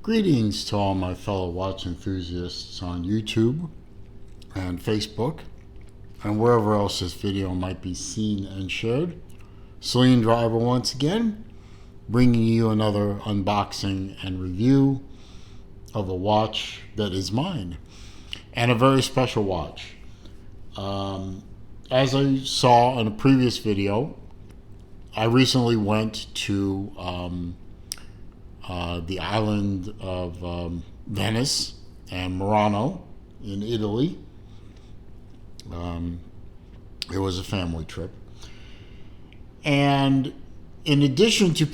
Greetings to all my fellow watch enthusiasts on YouTube and Facebook and wherever else this video might be seen and shared. Celine Driver once again, bringing you another unboxing and review of a watch that is mine, and a very special watch. As I saw in a previous video, I recently went to the island of Venice and Murano in Italy. It was a family trip. And in addition to my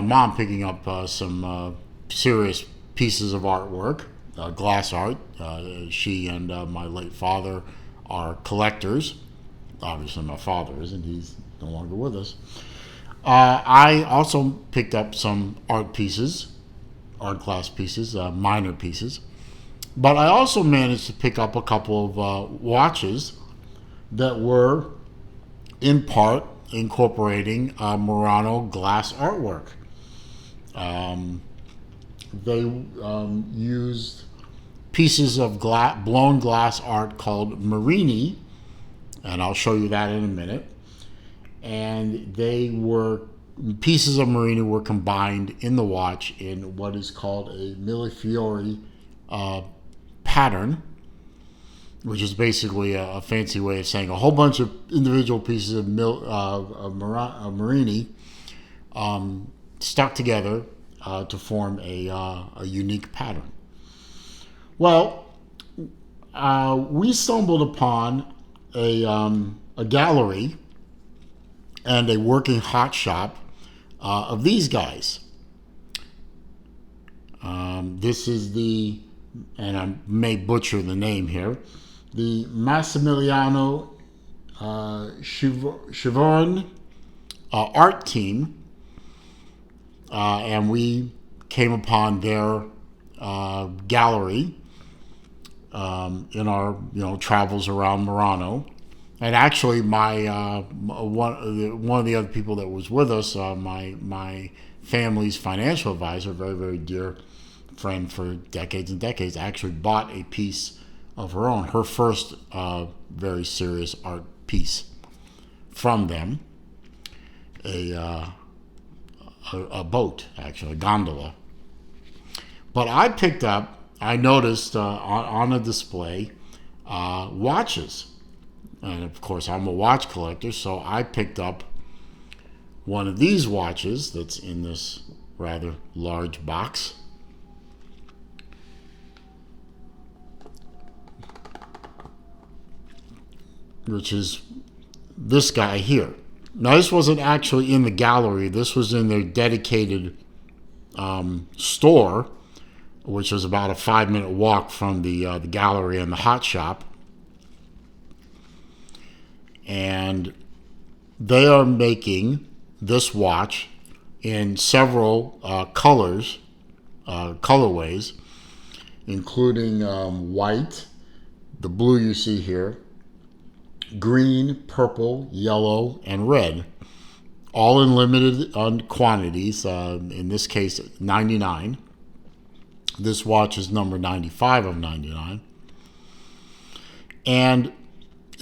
mom picking up some serious pieces of artwork, glass art, she and my late father are collectors. Obviously my father isn't, he's no longer with us. I also picked up some art class pieces, minor pieces. But I also managed to pick up a couple of watches that were in part incorporating Murano glass artwork. They used pieces of blown glass art called Marini, and I'll show you that in a minute. And pieces of Marini were combined in the watch in what is called a millefiori pattern, which is basically a fancy way of saying a whole bunch of individual pieces of Marini stuck together to form a unique pattern. Well, we stumbled upon a gallery and a working hot shop of these guys. This is and I may butcher the name here, the Massimiliano Schiavon art team, and we came upon their gallery in our travels around Murano. And actually, my one of the other people that was with us, my family's financial advisor, very, very dear friend for decades and decades, actually bought a piece of her own, her first very serious art piece from them, a boat, actually, a gondola. But I noticed on a display watches. And of course, I'm a watch collector, so I picked up one of these watches that's in this rather large box. Which is this guy here. Now, this wasn't actually in the gallery. This was in their dedicated store, which was about a 5-minute walk from the gallery and the hot shop. And they are making this watch in several colorways, including white, the blue you see here, green, purple, yellow, and red, all in limited quantities. In this case, 99. This watch is number 95 of 99. And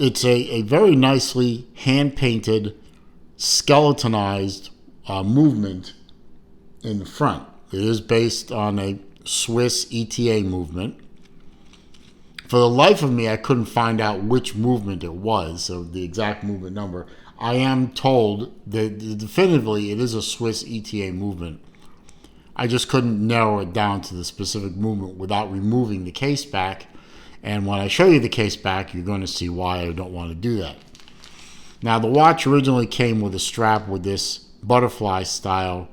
it's a very nicely hand-painted, skeletonized movement in the front. It is based on a Swiss ETA movement. For the life of me, I couldn't find out which movement it was, so the exact movement number. I am told that definitively it is a Swiss ETA movement. I just couldn't narrow it down to the specific movement without removing the case back. And when I show you the case back, you're going to see why I don't want to do that. Now, the watch originally came with a strap with this butterfly-style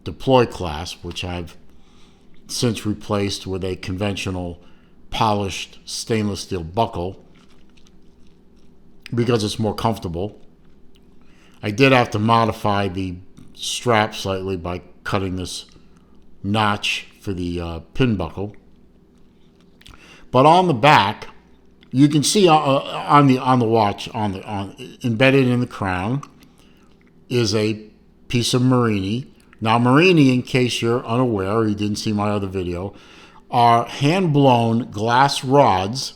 deploy clasp, which I've since replaced with a conventional polished stainless steel buckle because it's more comfortable. I did have to modify the strap slightly by cutting this notch for the pin buckle. But on the back, you can see on the watch, embedded in the crown, is a piece of Marini Now, Marini, in case you're unaware or you didn't see my other video, are hand-blown glass rods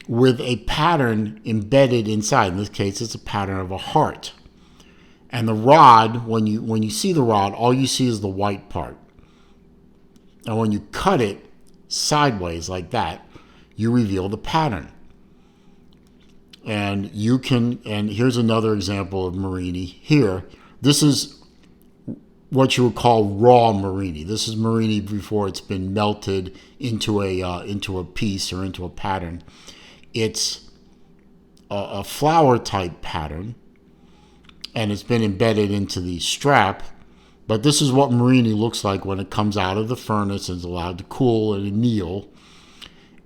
with a pattern embedded inside. In this case, it's a pattern of a heart. And the rod, when you see the rod, all you see is the white part. And when you cut it sideways like that, you reveal the pattern. And here's another example of Marini here. This is what you would call raw Marini. This is Marini before it's been melted into a piece or into a pattern. It's a flower type pattern, and it's been embedded into the strap. But this is what Marini looks like when it comes out of the furnace and is allowed to cool and anneal.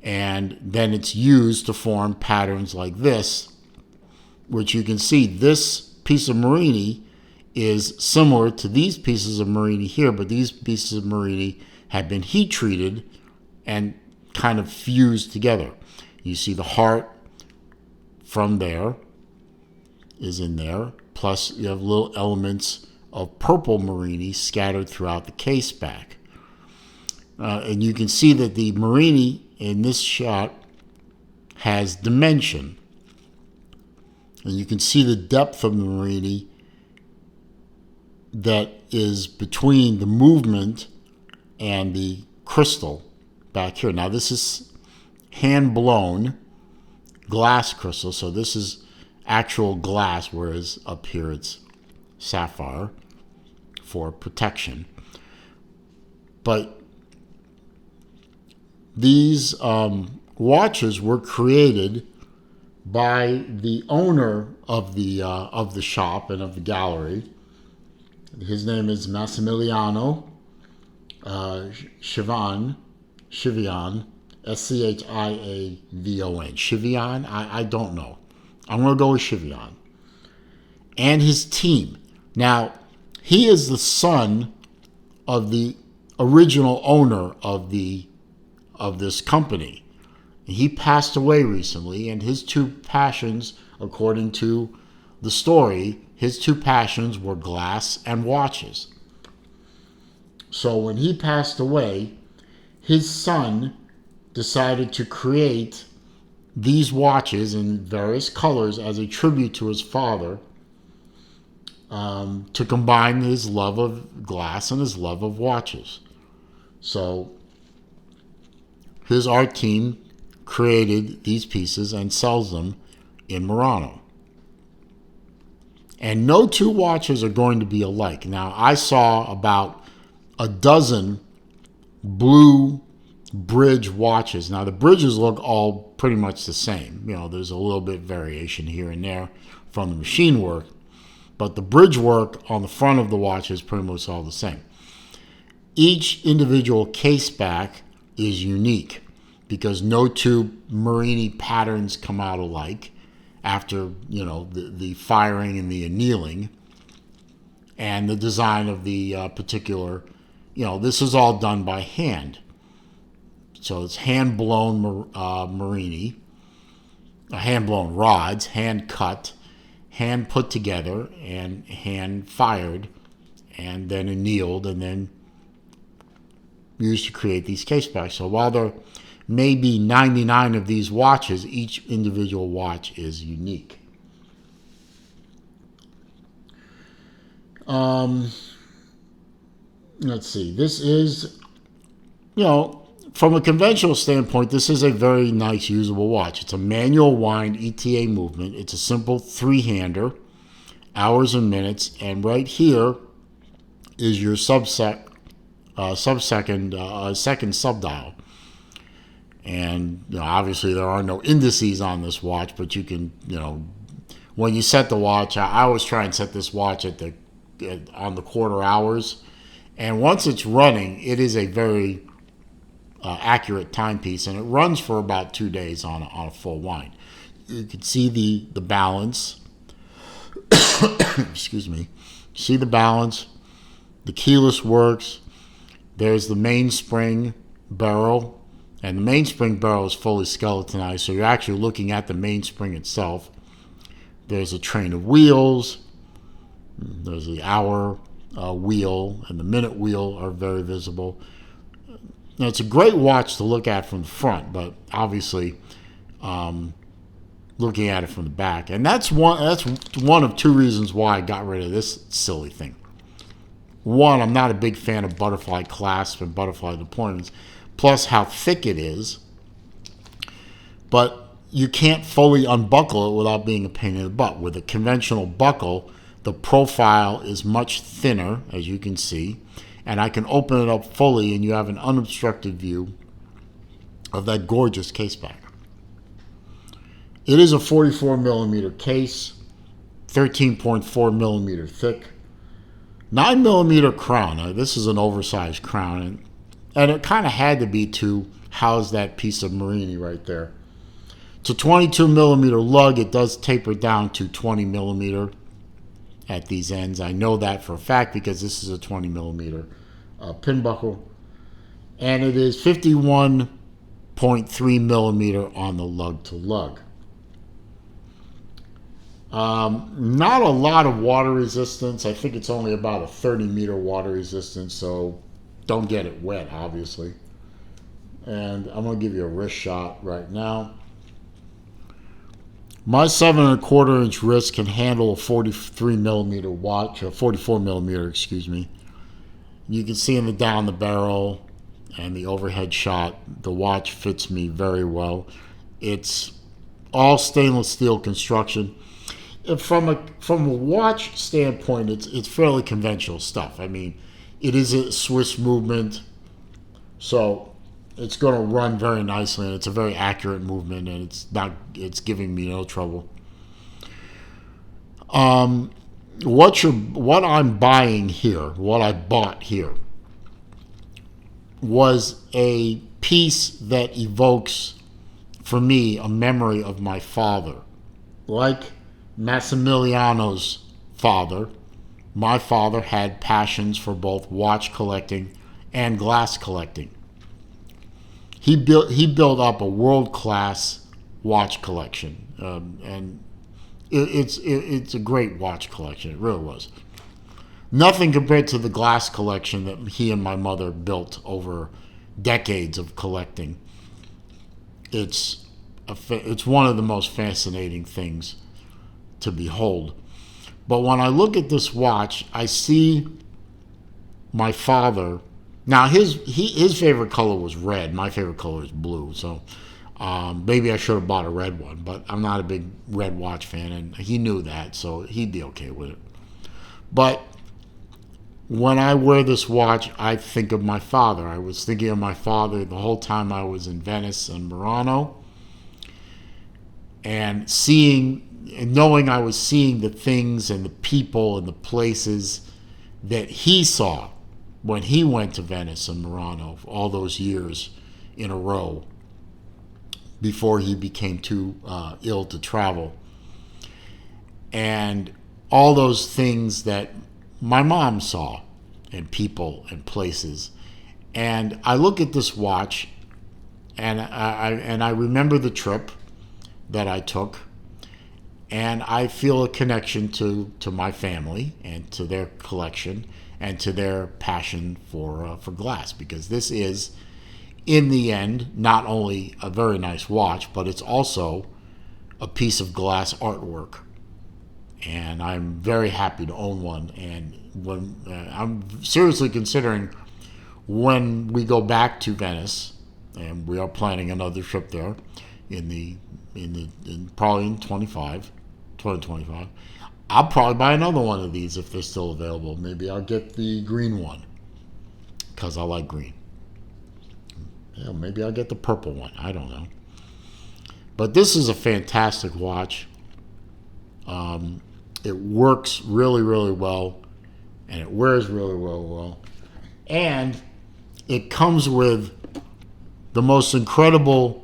And then it's used to form patterns like this, which you can see this piece of Marini is similar to these pieces of Marini here, but these pieces of Marini have been heat treated and kind of fused together. You see the heart from there is in there, plus you have little elements of purple Marini scattered throughout the case back. And you can see that the Marini in this shot has dimension. And you can see the depth of the Marini that is between the movement and the crystal back here. Now this is hand-blown glass crystal, so this is actual glass, whereas up here it's sapphire for protection. But these watches were created by the owner of the shop and of the gallery. His name is Massimiliano Schiavon, Schiavon, Schiavon. Schiavon? I don't know. I'm going to go with Schiavon. And his team. Now, he is the son of the original owner of this company. He passed away recently, and his two passions, according to the story, his two passions were glass and watches. So when he passed away, his son decided to create these watches in various colors as a tribute to his father, to combine his love of glass and his love of watches. So his art team created these pieces and sells them in Murano. And no two watches are going to be alike. Now, I saw about a dozen blue bridge watches. Now, the bridges look all pretty much the same. You know, there's a little bit variation here and there from the machine work, but the bridge work on the front of the watch is pretty much all the same. Each individual case back is unique because no two Marini patterns come out alike after, you know, the firing and the annealing and the design of the particular, you know, this is all done by hand. So it's hand-blown Marini, hand-blown rods, hand-cut, hand put together, and hand-fired, and then annealed, and then used to create these case backs. So while there may be 99 of these watches, each individual watch is unique. Let's see. This is, you know, from a conventional standpoint, this is a very nice, usable watch. It's a manual wind ETA movement. It's a simple three-hander, hours and minutes, and right here is your second subdial. And you know, obviously there are no indices on this watch, but you can, you know, when you set the watch, I always try and set this watch on the quarter hours, and once it's running, it is a very accurate timepiece, and it runs for about 2 days on a full wind. You can see the balance. Excuse me. See the balance. The keyless works. There's the mainspring barrel, and the mainspring barrel is fully skeletonized, so you're actually looking at the mainspring itself. There's a train of wheels. There's the hour wheel and the minute wheel are very visible. Now, it's a great watch to look at from the front, but obviously looking at it from the back. And that's one of two reasons why I got rid of this silly thing. One, I'm not a big fan of butterfly clasp and butterfly deployments, plus how thick it is. But you can't fully unbuckle it without being a pain in the butt. With a conventional buckle, the profile is much thinner, as you can see, and I can open it up fully and you have an unobstructed view of that gorgeous case back. It is a 44 millimeter case, 13.4 millimeter thick, 9 millimeter crown. Now, this is an oversized crown, and it kind of had to be to house that piece of Marini right there. It's a 22 millimeter lug. It does taper down to 20 millimeter at these ends. I know that for a fact because this is a 20 millimeter pin buckle, and it is 51.3 millimeter on the lug to lug. Not a lot of water resistance. I think it's only about a 30 meter water resistance, so don't get it wet, obviously. And I'm going to give you a wrist shot right now. My 7¼ inch wrist can handle a 43 millimeter watch, or 44 millimeter, excuse me. You can see in the down the barrel and the overhead shot, the watch fits me very well. It's all stainless steel construction. From a watch standpoint, it's fairly conventional stuff. I mean, it is a Swiss movement, so it's going to run very nicely, and it's a very accurate movement, and it's giving me no trouble. What I'm buying here, what I bought here, was a piece that evokes, for me, a memory of my father. Like Massimiliano's father, my father had passions for both watch collecting and glass collecting. He built up a world-class watch collection, and it's a great watch collection. It really was. Nothing compared to the glass collection that he and my mother built over decades of collecting. It's one of the most fascinating things to behold. But when I look at this watch, I see my father. Now his favorite color was red. My favorite color is blue. So maybe I should have bought a red one, but I'm not a big red watch fan, and he knew that, so he'd be okay with it. But when I wear this watch, I think of my father. I was thinking of my father the whole time I was in Venice and Murano, and knowing I was seeing the things and the people and the places that he saw when he went to Venice and Murano all those years in a row before he became too ill to travel. And all those things that my mom saw, and people and places. And I look at this watch, and I remember the trip that I took, and I feel a connection to my family and to their collection and to their passion for glass, because this is, in the end, not only a very nice watch, but it's also a piece of glass artwork. And I'm very happy to own one. And when I'm seriously considering, when we go back to Venice, and we are planning another trip there in probably in 2025, I'll probably buy another one of these if they're still available. Maybe I'll get the green one because I like green. Yeah, maybe I'll get the purple one. I don't know. But this is a fantastic watch. It works really, really well, and it wears really, really well. And it comes with the most incredible,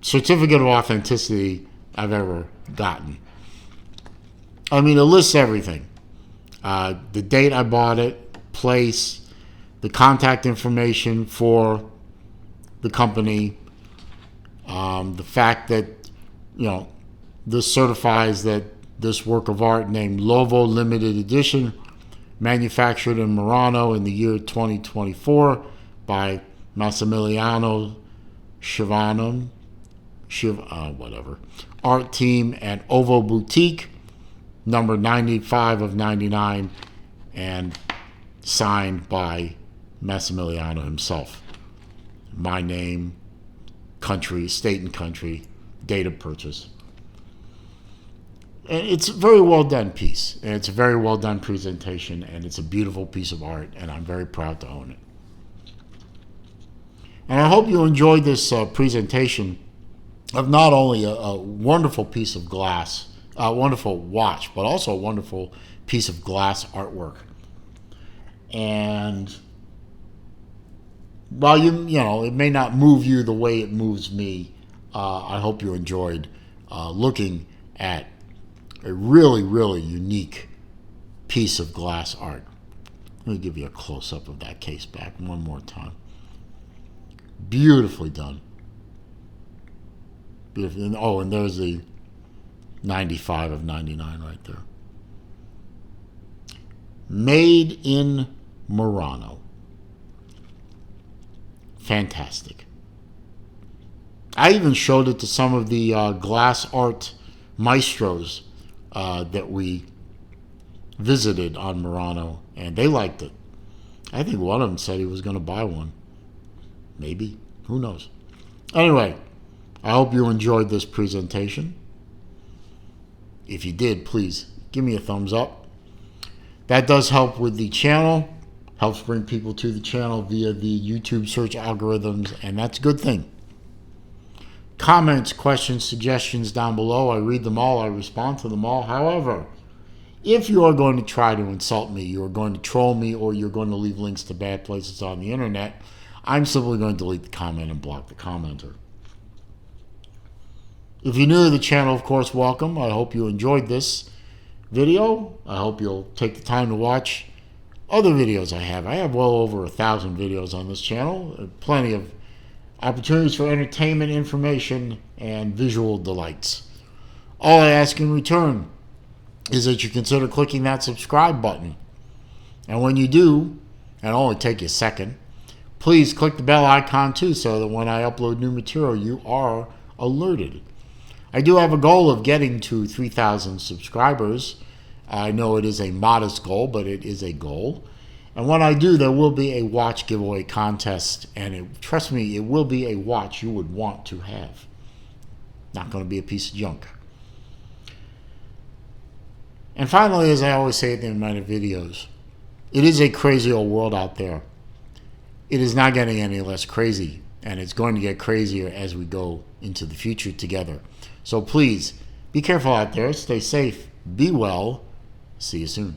certificate of authenticity I've ever gotten. I mean, it lists everything. The date I bought it, place, the contact information for the company, the fact that, This certifies that this work of art, named LOVO Limited Edition, manufactured in Murano in the year 2024 by Massimiliano Schiavon, art team at OVO Boutique, number 95 of 99, and signed by Massimiliano himself. My name, country, state and country, date of purchase. And it's a very well done piece, and it's a very well done presentation, and it's a beautiful piece of art, and I'm very proud to own it. And I hope you enjoyed this presentation of not only a wonderful piece of glass, a wonderful watch, but also a wonderful piece of glass artwork. And while you know it may not move you the way it moves me, I hope you enjoyed looking at a really, really unique piece of glass art. Let me give you a close-up of that case back one more time. Beautifully done. Beautiful. Oh, and there's the 95 of 99 right there. Made in Murano. Fantastic. I even showed it to some of the glass art maestros that we visited on Murano, and they liked it. I think one of them said he was going to buy one. Maybe. Who knows? Anyway, I hope you enjoyed this presentation. If you did, please give me a thumbs up. That does help with the channel, helps bring people to the channel via the YouTube search algorithms, and that's a good thing. Comments, questions, suggestions down below. I read them all. I respond to them all. However, if you are going to try to insult me, you are going to troll me, or you're going to leave links to bad places on the internet, I'm simply going to delete the comment and block the commenter. If you're new to the channel, of course, welcome. I hope you enjoyed this video. I hope you'll take the time to watch other videos I have. I have well over 1,000 videos on this channel. Plenty of opportunities for entertainment, information, and visual delights. All I ask in return is that you consider clicking that subscribe button. And when you do, and it'll only take you a second, please click the bell icon too, so that when I upload new material, you are alerted. I do have a goal of getting to 3,000 subscribers. I know it is a modest goal, but it is a goal. And when I do, there will be a watch giveaway contest, and trust me, it will be a watch you would want to have. Not going to be a piece of junk. And finally, as I always say at the end of my videos, it is a crazy old world out there. It is not getting any less crazy, and it's going to get crazier as we go into the future together. So please, be careful out there, stay safe, be well, see you soon.